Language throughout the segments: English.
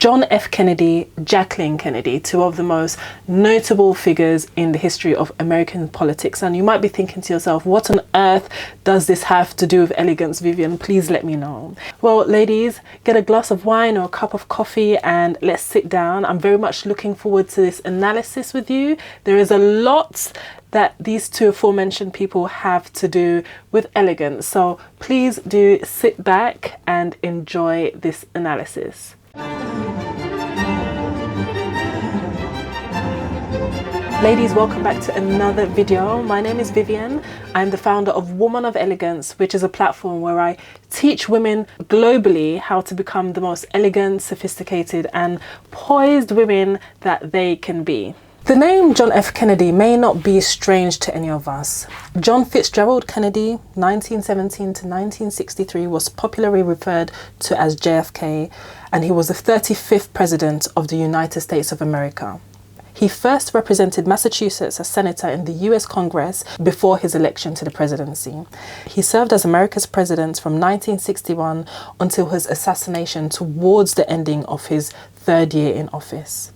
John F. Kennedy, Jacqueline Kennedy, two of the most notable figures in the history of American politics. And you might be thinking to yourself, what on earth does this have to do with elegance, Vivian? Please let me know. Well, ladies, get a glass of wine or a cup of coffee and let's sit down. I'm very much looking forward to this analysis with you. There is a lot that these two aforementioned people have to do with elegance. So please do sit back and enjoy this analysis. Ladies, welcome back to another video. My name is Vivian. I'm the founder of Woman of Elegance, which is a platform where I teach women globally how to become the most elegant, sophisticated and poised women that they can be. The name John F. Kennedy may not be strange to any of us. John Fitzgerald Kennedy, 1917 to 1963, was popularly referred to as JFK, and he was the 35th President of the United States of America. He first represented Massachusetts as senator in the US Congress before his election to the presidency. He served as America's president from 1961 until his assassination towards the ending of his third year in office.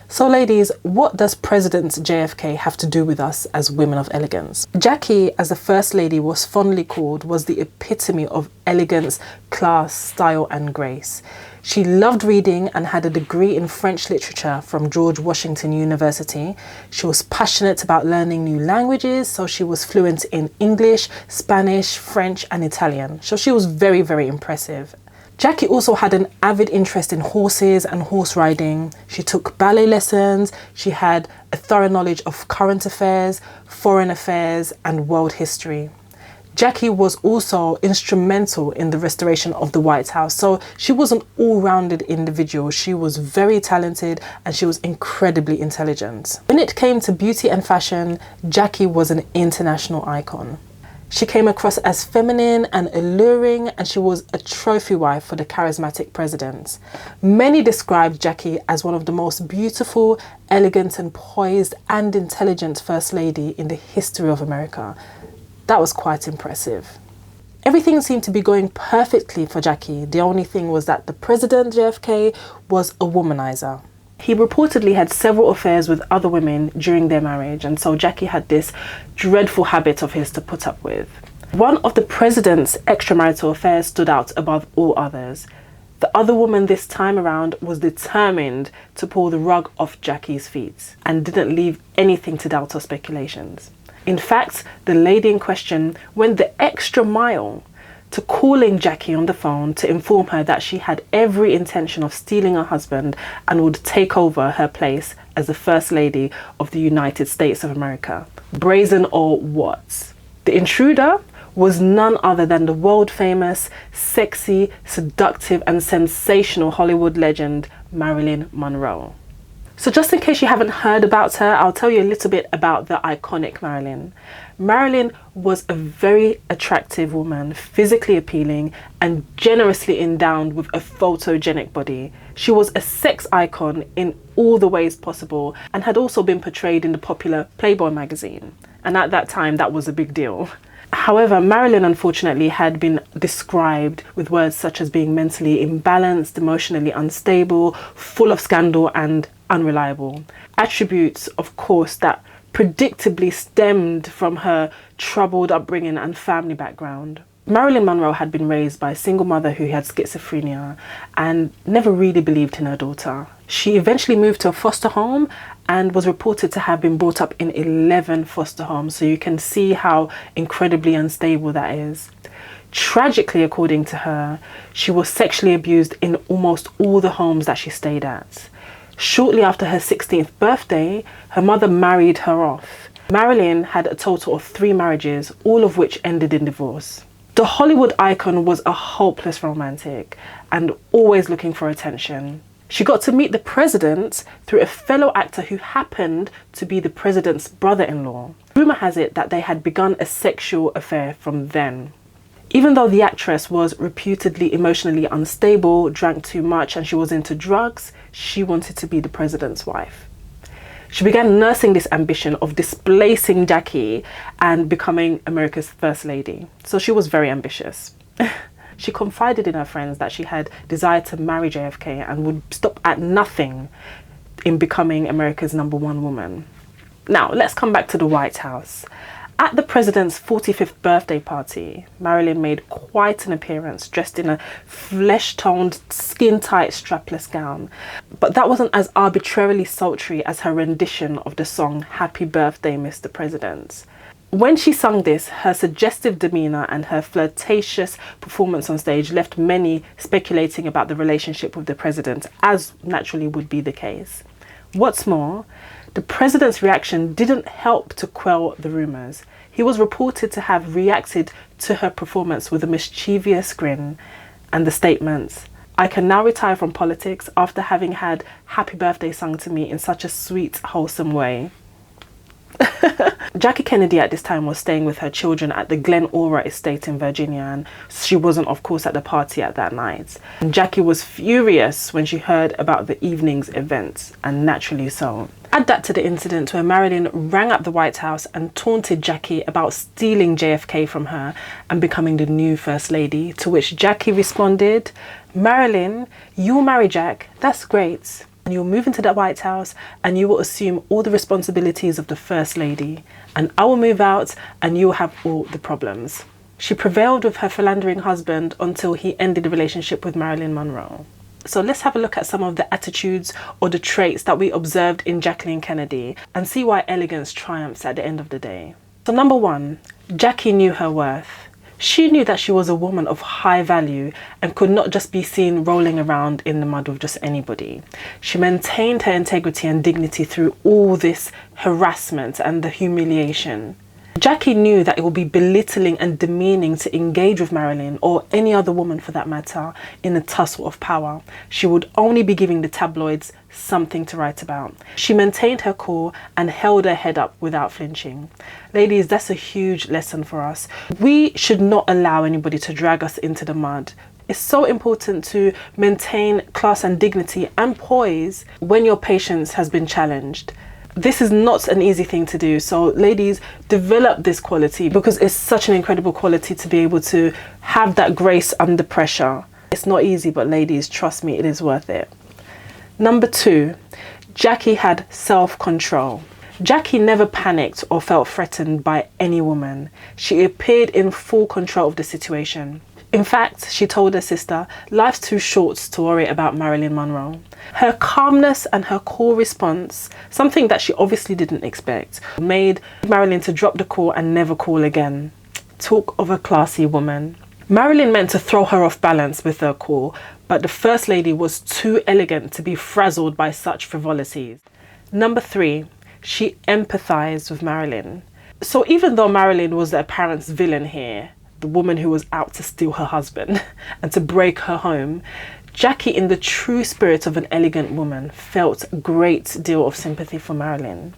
So ladies, what does President JFK have to do with us as women of elegance? Jackie, as the First Lady was fondly called, was the epitome of elegance, class, style and grace. She loved reading and had a degree in French literature from George Washington University. She was passionate about learning new languages, so she was fluent in English, Spanish, French and Italian. So she was very, very impressive. Jackie also had an avid interest in horses and horse riding. She took ballet lessons. She had a thorough knowledge of current affairs, foreign affairs and world history. Jackie was also instrumental in the restoration of the White House. So she was an all-rounded individual. She was very talented and she was incredibly intelligent. When it came to beauty and fashion, Jackie was an international icon. She came across as feminine and alluring, and she was a trophy wife for the charismatic president. Many described Jackie as one of the most beautiful, elegant and poised and intelligent First Lady in the history of America. That was quite impressive. Everything seemed to be going perfectly for Jackie. The only thing was that the President JFK was a womanizer. He reportedly had several affairs with other women during their marriage, and so Jackie had this dreadful habit of his to put up with. One of the president's extramarital affairs stood out above all others. The other woman this time around was determined to pull the rug off Jackie's feet and didn't leave anything to doubt or speculations. In fact, the lady in question went the extra mile to calling Jackie on the phone to inform her that she had every intention of stealing her husband and would take over her place as the First Lady of the United States of America. Brazen or what? The intruder was none other than the world-famous, sexy, seductive and sensational Hollywood legend Marilyn Monroe. So just in case you haven't heard about her, I'll tell you a little bit about the iconic Marilyn. Marilyn was a very attractive woman, physically appealing and generously endowed with a photogenic body. She was a sex icon in all the ways possible and had also been portrayed in the popular Playboy magazine. And at that time, that was a big deal. However, Marilyn unfortunately had been described with words such as being mentally imbalanced, emotionally unstable, full of scandal and unreliable. Attributes, of course, that predictably stemmed from her troubled upbringing and family background. Marilyn Monroe had been raised by a single mother who had schizophrenia and never really believed in her daughter. She eventually moved to a foster home and was reported to have been brought up in 11 foster homes, so you can see how incredibly unstable that is. Tragically, according to her, she was sexually abused in almost all the homes that she stayed at. Shortly after her 16th birthday, her mother married her off. Marilyn had a total of 3 marriages, all of which ended in divorce. The Hollywood icon was a hopeless romantic and always looking for attention. She got to meet the president through a fellow actor who happened to be the president's brother-in-law. Rumor has it that they had begun a sexual affair from then. Even though the actress was reputedly emotionally unstable, drank too much and she was into drugs, she wanted to be the president's wife. She began nursing this ambition of displacing Jackie and becoming America's First Lady. So she was very ambitious. She confided in her friends that she had desired to marry JFK and would stop at nothing in becoming America's #1 woman. Now, let's come back to the White House. At the president's 45th birthday party, Marilyn made quite an appearance, dressed in a flesh-toned, skin-tight, strapless gown. But that wasn't as arbitrarily sultry as her rendition of the song "Happy Birthday, Mr. President." When she sung this, her suggestive demeanour and her flirtatious performance on stage left many speculating about the relationship with the president, as naturally would be the case. What's more, the president's reaction didn't help to quell the rumours. He was reported to have reacted to her performance with a mischievous grin and the statements, "I can now retire from politics after having had happy birthday sung to me in such a sweet, wholesome way." Jackie Kennedy at this time was staying with her children at the Glen Aura estate in Virginia, and she wasn't, of course, at the party at that night. And Jackie was furious when she heard about the evening's events, and naturally so. Add that to the incident where Marilyn rang up the White House and taunted Jackie about stealing JFK from her and becoming the new First Lady, to which Jackie responded, "Marilyn, you'll marry Jack, that's great. And you'll move into the White House and you will assume all the responsibilities of the First Lady. And I will move out and you'll have all the problems." She prevailed with her philandering husband until he ended the relationship with Marilyn Monroe. So let's have a look at some of the attitudes or the traits that we observed in Jacqueline Kennedy and see why elegance triumphs at the end of the day. So number 1, Jackie knew her worth. She knew that she was a woman of high value and could not just be seen rolling around in the mud with just anybody. She maintained her integrity and dignity through all this harassment and the humiliation. Jackie knew that it would be belittling and demeaning to engage with Marilyn, or any other woman for that matter, in a tussle of power. She would only be giving the tabloids something to write about. She maintained her cool and held her head up without flinching. Ladies, that's a huge lesson for us. We should not allow anybody to drag us into the mud. It's so important to maintain class and dignity and poise when your patience has been challenged. This is not an easy thing to do, so ladies, develop this quality because it's such an incredible quality to be able to have that grace under pressure. It's not easy, but ladies, trust me, it is worth it. Number 2, Jackie had self-control. Jackie never panicked or felt threatened by any woman. She appeared in full control of the situation. In fact, she told her sister, life's too short to worry about Marilyn Monroe. Her calmness and her cool response, something that she obviously didn't expect, made Marilyn to drop the call and never call again. Talk of a classy woman. Marilyn meant to throw her off balance with her call, but the First Lady was too elegant to be frazzled by such frivolities. Number 3, she empathized with Marilyn. So even though Marilyn was the apparent villain here, the woman who was out to steal her husband and to break her home, Jackie, in the true spirit of an elegant woman, felt a great deal of sympathy for Marilyn.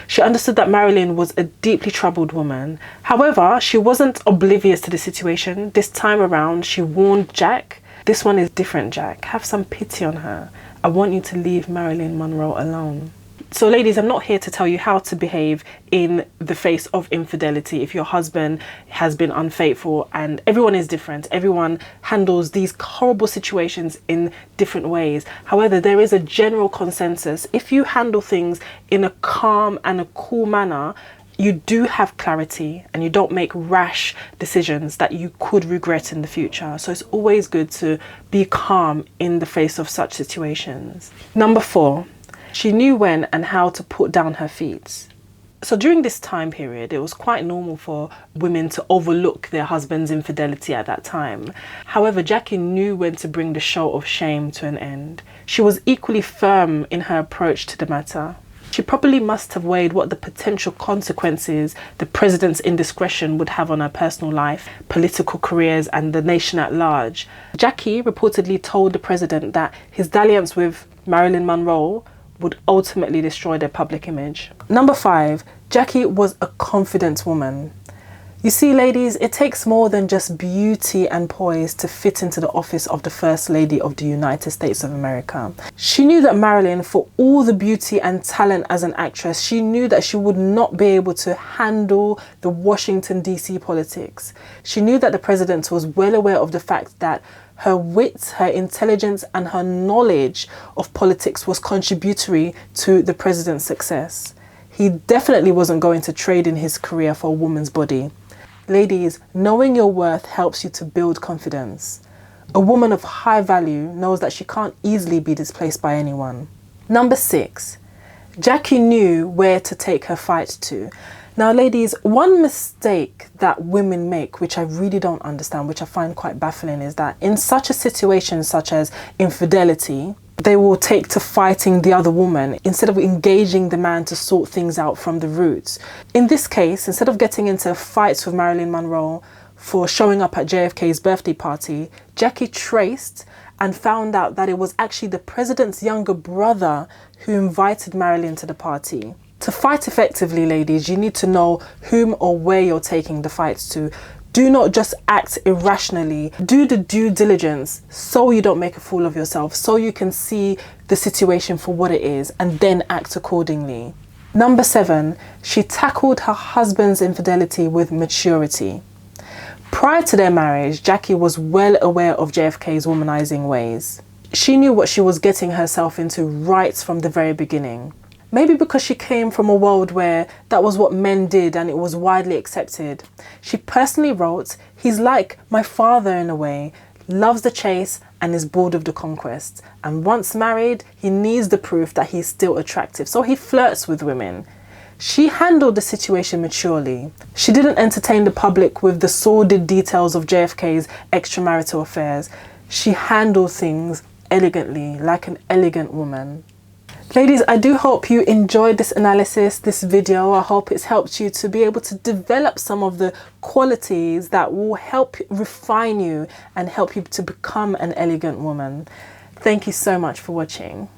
She understood that Marilyn was a deeply troubled woman. However, she wasn't oblivious to the situation. This time around, she warned Jack, "This one is different, Jack. Have some pity on her. I want you to leave Marilyn Monroe alone." So ladies, I'm not here to tell you how to behave in the face of infidelity if your husband has been unfaithful, and everyone is different. Everyone handles these horrible situations in different ways. However, there is a general consensus. If you handle things in a calm and a cool manner, you do have clarity and you don't make rash decisions that you could regret in the future. So it's always good to be calm in the face of such situations. Number 4. She knew when and how to put down her feet. So during this time period, it was quite normal for women to overlook their husband's infidelity at that time. However, Jackie knew when to bring the show of shame to an end. She was equally firm in her approach to the matter. She probably must have weighed what the potential consequences the president's indiscretion would have on her personal life, political careers, and the nation at large. Jackie reportedly told the president that his dalliance with Marilyn Monroe would ultimately destroy their public image. Number 5, Jackie was a confident woman. You see, ladies, it takes more than just beauty and poise to fit into the office of the First Lady of the United States of America. She knew that Marilyn, for all the beauty and talent as an actress, she knew that she would not be able to handle the Washington, D.C. politics. She knew that the president was well aware of the fact that her wit, her intelligence, and her knowledge of politics was contributory to the president's success. He definitely wasn't going to trade in his career for a woman's body. Ladies, knowing your worth helps you to build confidence. A woman of high value knows that she can't easily be displaced by anyone. Number 6, Jackie knew where to take her fight to. Now, ladies, one mistake that women make, which I really don't understand, which I find quite baffling, is that in such a situation such as infidelity, they will take to fighting the other woman instead of engaging the man to sort things out from the roots. In this case, instead of getting into fights with Marilyn Monroe for showing up at JFK's birthday party, Jackie traced and found out that it was actually the president's younger brother who invited Marilyn to the party. To fight effectively, ladies, you need to know whom or where you're taking the fights to. Do not just act irrationally. Do the due diligence so you don't make a fool of yourself, so you can see the situation for what it is and then act accordingly. Number 7, she tackled her husband's infidelity with maturity. Prior to their marriage, Jackie was well aware of JFK's womanizing ways. She knew what she was getting herself into right from the very beginning. Maybe because she came from a world where that was what men did and it was widely accepted. She personally wrote, "He's like my father in a way, loves the chase and is bored of the conquest. And once married, he needs the proof that he's still attractive, so he flirts with women." She handled the situation maturely. She didn't entertain the public with the sordid details of JFK's extramarital affairs. She handled things elegantly, like an elegant woman. Ladies, I do hope you enjoyed this analysis, this video. I hope it's helped you to be able to develop some of the qualities that will help refine you and help you to become an elegant woman. Thank you so much for watching.